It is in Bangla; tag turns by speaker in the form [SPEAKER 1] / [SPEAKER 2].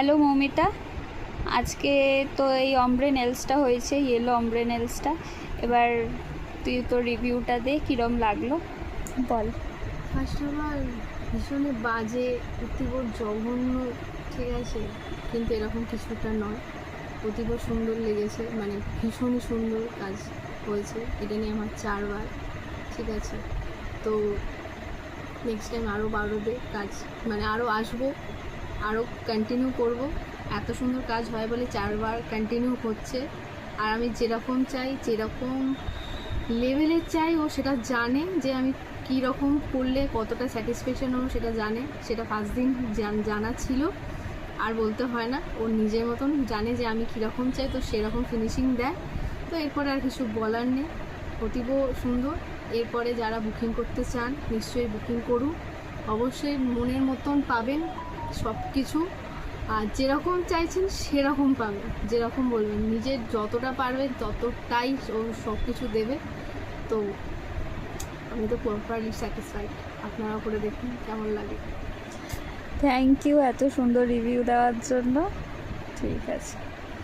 [SPEAKER 1] হ্যালো মৌমিতা, আজকে তো এই অমব্রে নেলসটা হয়েছে, ইয়েলো অমব্রে নেলসটা। এবার তুই তো রিভিউটা দে, কীরম লাগলো বল।
[SPEAKER 2] ফার্স্ট অফ অল ভীষণই বাজে, অতীব জঘন্য, ঠিক আছে, কিন্তু এরকম কিছুটা নয়। অতীব সুন্দর লেগেছে, মানে ভীষণই সুন্দর কাজ হয়েছে। এটা নিয়ে আমার 4বার, ঠিক আছে। তো নেক্সট টাইম আরও বাড়বে কাজ, মানে আরও আসবো, আরও কন্টিনিউ করব। এত সুন্দর কাজ হয় বলে 4বার কন্টিনিউ হচ্ছে। আর আমি যেরকম চাই, যেরকম লেভেলের চাই, ও সেটা জানে যে আমি কী রকম করলে কতটা স্যাটিসফ্যাকশন হবো, সেটা জানে। সেটা 5 দিন জানা ছিল, আর বলতে হয় না। ও নিজের মতন জানে যে আমি কীরকম চাই, তো সেরকম ফিনিশিং দেয়। তো এরপরে আর কিছু বলার নেই, অতীব সুন্দর। এরপরে যারা বুকিং করতে চান নিশ্চয়ই বুকিং করুন, অবশ্যই মনের মতন পাবেন সব কিছু। আর যেরকম চাইছেন সেরকম পাবেন, যেরকম বলবেন, নিজের যতটা পারবেন ততটাই ও সব কিছু দেবে। তো আমি তো প্রপারলি স্যাটিসফাইড। আপনারা করে দেখুন কেমন লাগে।
[SPEAKER 1] থ্যাংক ইউ এত সুন্দর রিভিউ দেওয়ার জন্য। ঠিক আছে।